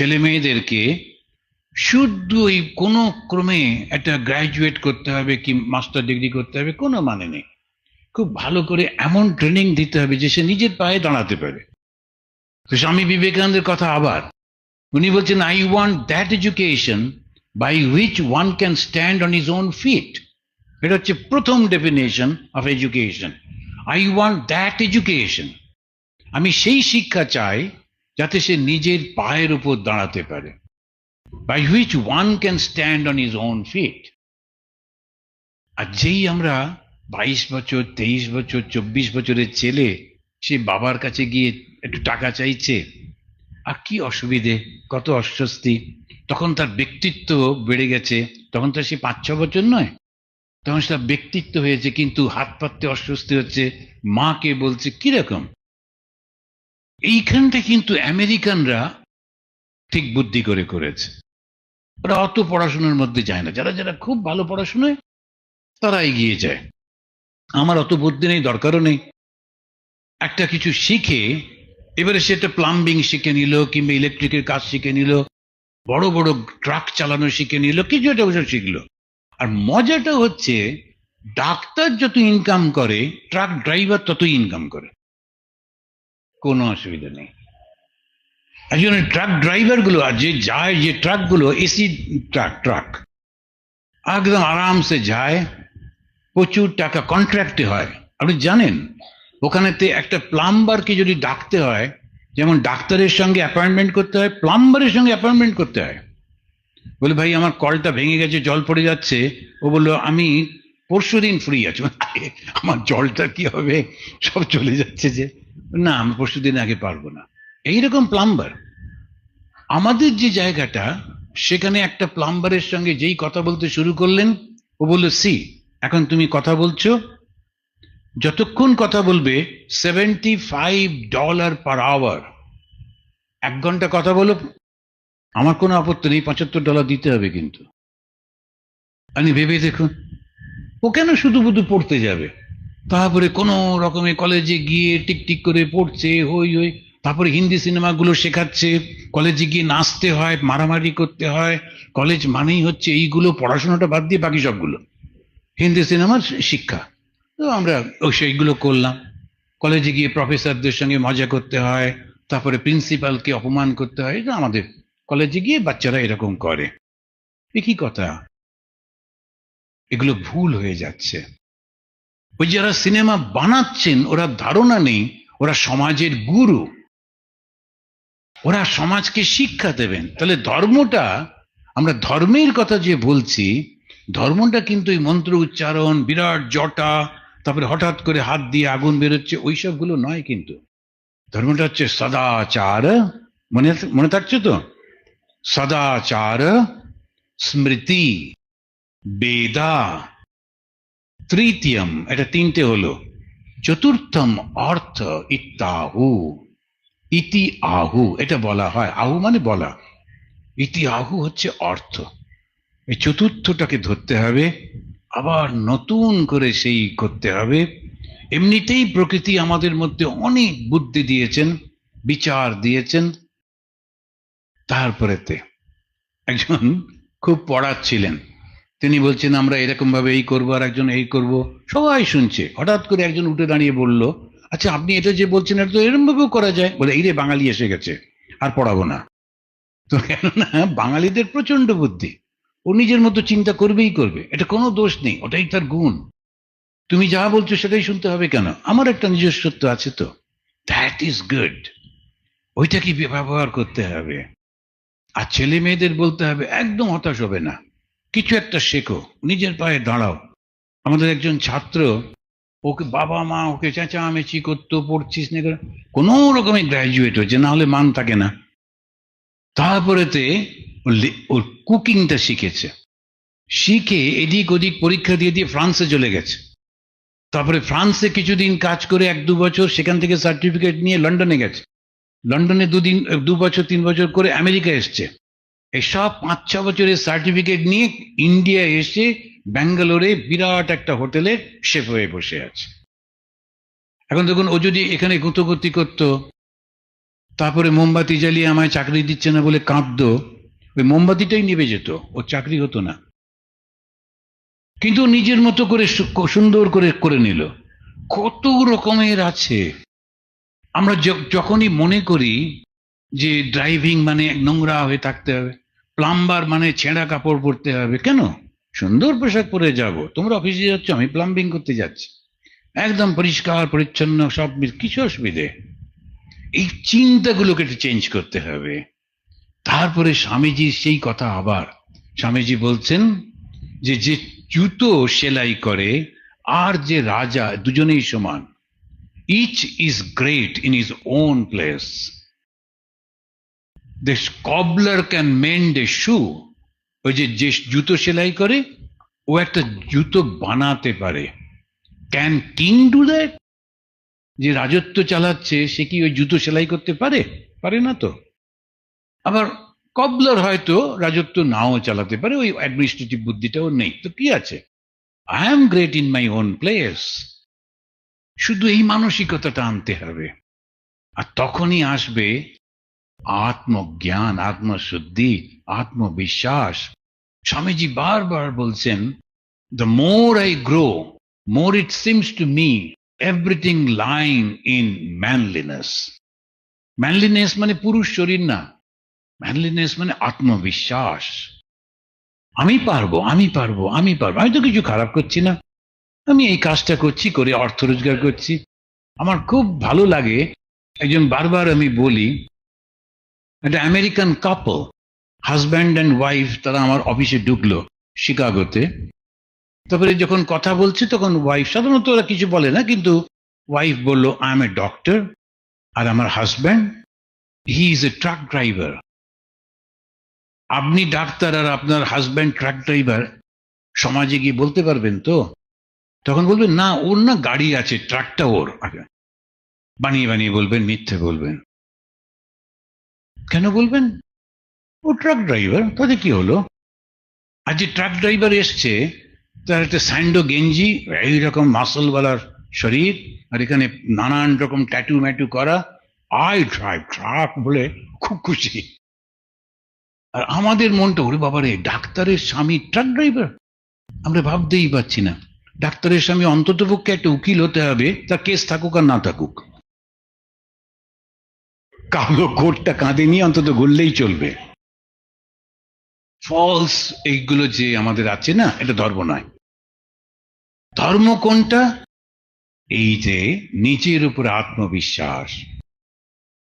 ছেলে মেয়েদেরকে শুধু ওই কোনো ক্রমে একটা গ্রাজুয়েট করতে হবে কি মাস্টার ডিগ্রি করতে হবে কোনো মানে নেই। খুব ভালো করে এমন ট্রেনিং দিতে হবে যে সে নিজের পায়ে দাঁড়াতে পারে। তো স্বামী বিবেকানন্দের কথা আবার উনি বলছেন, I want that education by which one can stand on his own feet. এটা হচ্ছে প্রথম definition of education. I want that education. আমি সেই শিক্ষা চাই যাতে সে নিজের পায়ের উপর দাঁড়াতে পারে। By which one can stand on his own feet. আর যেই আমরা 22 বছর, 23 বছর, 24 বছরের ছেলে সে বাবার কাছে গিয়ে একটু টাকা চাইছে, আর কি অসুবিধে, কত অস্বস্তি। তখন তার ব্যক্তিত্ব বেড়ে গেছে, তখন তো সে 5-6 বছর নয়, তখন তার ব্যক্তিত্ব হয়েছে, কিন্তু হাত পাততে অস্বস্তি হচ্ছে, মাকে বলছে কিরকম। এইখানটা কিন্তু আমেরিকানরা ঠিক বুদ্ধি করে করেছে। ওরা অত পড়াশোনার মধ্যে যায় না, যারা যারা খুব ভালো পড়াশোনায় তারা এগিয়ে যায়। আমার অত বুদ্ধি নেই, দরকারও নেই। একটা কিছু শিখে এবারে সেটা প্লাম্বিং শিখে নিল, কিংবা ইলেকট্রিকের কাজ শিখে নিল, বড় বড় ট্রাক চালানো শিখে নিল, কিছু একটা ওসব শিখলো। আর মজাটা হচ্ছে, ডাক্তার যত ইনকাম করে ট্রাক ড্রাইভার ততই ইনকাম করে, কোনো অসুবিধা নেই। একজন ট্রাক ড্রাইভার গুলো আর যে যায়, যে ট্রাক গুলো এসি ট্রাক একদম আরামসে যায়, প্রচুর টাকা কন্ট্রাক্টে হয়। আপনি জানেন ওখানেতে একটা প্লাম্বারকে যদি ডাকতে হয়, যেমন ডাক্তারের সঙ্গে অ্যাপয়েন্টমেন্ট করতে হয়, প্লাম্বারের সঙ্গে অ্যাপয়েন্টমেন্ট করতে হয়। বলে, ভাই আমার কলটা ভেঙে গেছে, জল পড়ে যাচ্ছে। ও বললো, আমি পরশুদিন ফ্রি আছি। আমার জলটা কি হবে, সব চলে যাচ্ছে যে, না আমি পরশুদিন আগে পারবো না। এইরকম প্লাম্বার। আমাদের যে জায়গাটা, সেখানে একটা প্লাম্বারের সঙ্গে যেই কথা বলতে শুরু করলেন, ও বললো, সি এখন তুমি কথা বলছো, যতক্ষণ কথা বলবে $75 per hour, 1 ঘন্টা কথা বলো, আমার কোনো আপত্তি নেই, $75 দিতে হবে। কিন্তু আপনি ভেবে দেখুন, ও কেন শুধু শুধু পড়তে যাবে? তারপরে কোনো রকমের কলেজে গিয়ে টিকটিক করে পড়ছে, হই হই, তারপরে হিন্দি সিনেমাগুলো শেখাচ্ছে, কলেজে গিয়ে নাচতে হয়, মারামারি করতে হয়। কলেজ মানেই হচ্ছে এইগুলো, পড়াশোনাটা বাদ দিয়ে বাকি সবগুলো হিন্দি সিনেমার শিক্ষা। তো আমরা সেইগুলো করলাম। কলেজে গিয়ে প্রফেসরদের সঙ্গে মজা করতে হয়, তারপরে প্রিন্সিপালকে অপমান করতে হয়। এটা আমাদের কলেজে গিয়ে বাচ্চারা এরকম করে। একই কথা, এগুলো ভুল হয়ে যাচ্ছে। ওই যারা সিনেমা বানাচ্ছেন ওরা ধারণা নেই ওরা সমাজের গুরু, ওরা সমাজকে শিক্ষা দেবেন। তাহলে ধর্মটা, আমরা ধর্মের কথা যে বলছি, ধর্মটা কিন্তু এই মন্ত্র উচ্চারণ, বিরাট জটা, তারপরে হঠাৎ করে হাত দিয়ে আগুন বেরোচ্ছে, ওইসবগুলো নয়। কিন্তু ধর্মটা হচ্ছে সদাচার। মনে মনে থাকছে তো? সদাচার, স্মৃতি, বেদা, তৃতীয়ম, এটা 3টে হলো, চতুর্থম অর্থ ইত্যাহু। ইতি আহু এটা বলা হয়, আহু মানে বলা, ইতি আহু হচ্ছে অর্থ। এই চতুর্থটাকে ধরতে হবে, আবার নতুন করে সেই করতে হবে। এমনিতেই প্রকৃতি আমাদের মধ্যে অনেক বুদ্ধি দিয়েছেন, বিচার দিয়েছেন। তারপরেতে একজন খুব পড়াচ্ছিলেন, তিনি বলছেন আমরা এরকম ভাবে এই করবো, আর একজন এই করব, সবাই শুনছে। হঠাৎ করে একজন উঠে দাঁড়িয়ে বলল, আচ্ছা আপনি এটা যে বলছেন এটা তো এরকম ভাবেও করা যায়। বলে, এই রে বাঙালি এসে গেছে, আর পড়াবো না। তো কেননা বাঙালিদের প্রচন্ড বুদ্ধি, ও নিজের মতো চিন্তা করবেই করবে, এটা কোনো দোষ নেই, ওটাই তার গুণ। তুমি যা বলছো সেটাই শুনতে হবে কেন? আমার একটা নিজস্বত্ব আছে তো, দ্যাট ইজ গুড। ওইটা কি ব্যবহার করতে হবে। আর ছেলে মেয়েদের বলতে হবে একদম হতাশ হবে না, কিছু একটা শেখো, নিজের পায়ে দাঁড়াও। আমাদের একজন ছাত্র, ওকে বাবা মা ওকে চেঁচামেচি করতো, পড়ছিস না, কোনো রকমের গ্রাজুয়েট হয়েছে, না হলে মান থাকে না। তারপরেতে ওর কুকিংটা শিখেছে, শিখে এদিক ওদিক পরীক্ষা দিয়ে দিয়ে ফ্রান্সে চলে গেছে। তারপরে ফ্রান্সে কিছুদিন কাজ করে 1-2 বছর, সেখান থেকে সার্টিফিকেট নিয়ে লন্ডনে গেছে। লন্ডনে 2 বছর 3 বছর করে আমেরিকা এসছে। এই সব 5-6 বছরের সার্টিফিকেট নিয়ে ইন্ডিয়া এসে ব্যাঙ্গালোরে বিরাট একটা হোটেলে শেফ হয়ে বসে আছে। এখন দেখুন, ও যদি এখানে গুঁতোগুতি করতো, তারপরে মোমবাতি জ্বালিয়ে আমায় চাকরি দিচ্ছে না বলে কাঁদতো, ওই মোমবাতিটাই নিভে যেত, ওর চাকরি হতো না। কিন্তু ও নিজের মতো করে সুন্দর করে করে নিল। কত রকমের আছে। আমরা যখনই মনে করি যে ড্রাইভিং মানে নোংরা হয়ে থাকতে হবে, প্লাম্বার মানে ছেঁড়া কাপড় পরতে হবে, কেন? সুন্দর পোশাক পরে যাব। তোমরা অফিসে যাচ্ছ, আমি প্লাম্বিং করতে যাচ্ছি, একদম পরিষ্কার পরিচ্ছন্ন সব, কিছু অসুবিধে? এই চিন্তাগুলোকে একটু চেঞ্জ করতে হবে। তারপরে স্বামীজির সেই কথা আবার, স্বামীজি বলছেন যে যে জুতো সেলাই করে আর যে রাজা, দুজনেই সমান। Each is great in his own place. The cobbler can mend a shoe. ওই যে যে জুতো সেলাই করে, ও একটা জুতো বানাতে পারে। Can king do that? যে রাজত্ব চালাচ্ছে সে কি ওই জুতো সেলাই করতে পারে? পারে না তো। আবার কবলার হয়তো রাজত্ব নাও চালাতে পারে, ওই অ্যাডমিনিস্ট্রেটিভ বুদ্ধিটাও নেই, তো কি আছে? I am great in my own place. শুধু এই মানসিকতাটা আনতে হবে, আর তখনই আসবে আত্মজ্ঞান, আত্মশুদ্ধি, আত্মবিশ্বাস। স্বামীজি বারবার বলছেন, the more I grow, more it seems to me everything lying in manliness. Manliness মানে পুরুষ শরীর না, ম্যানলিনেস মানে আত্মবিশ্বাস। আমি পারবো, আমি পারবো, আমি পারবো, আমি তো কিছু খারাপ করছি না, আমি এই কাজটা করছি, করে অর্থ রোজগার করছি। আমার খুব ভালো লাগে, একজন বারবার আমি বলি, একটা American couple, husband and wife, তারা আমার অফিসে ঢুকলো শিকাগোতে। তারপরে যখন কথা বলছি তখন ওয়াইফ, সাধারণত ওরা কিছু বলে না, কিন্তু ওয়াইফ বলল, আই এম এ ডক্টর, আর আমার husband he is a truck driver. আপনি ডাক্তার আর আপনার হাজব্যান্ড ট্রাক ড্রাইভার, সমাজে গিয়ে বলতে পারবেন তো? তখন বলবেন, না ওর না গাড়ি আছে, ট্রাকটা ওর। বানিয়ে বানিয়ে বলবেন, মিথ্যে বলবেন। কেন বলবেন? ও ট্রাক ড্রাইভার, তাতে কি হলো? আর যে ট্রাক ড্রাইভার এসছে, তার একটা স্যান্ডো গেঞ্জি, এইরকম মাসলওয়ালার শরীর, আর এখানে নানান রকম ট্যাটু ম্যাটু করা, আই ড্রাইভ ট্রাক বলে খুব খুশি। আর আমাদের মনটা, ওরে বাবারে, ডাক্তারের স্বামী ট্রাক ড্রাইভার, আমরা ভাবতেই পারছি না। ডাক্তারের স্বামী অন্তত পক্ষে একটা উকিল হতে হবে, তার কেস থাকুক আর না থাকুক, কালো কোটটা কাঁধে নিয়ে অন্তত ঘুরলেই চলবে। ফলস এইগুলো যে আমাদের আছে না, এটা ধর্ম নয়। ধর্ম কোনটা? এই যে নিজের উপর আত্মবিশ্বাস,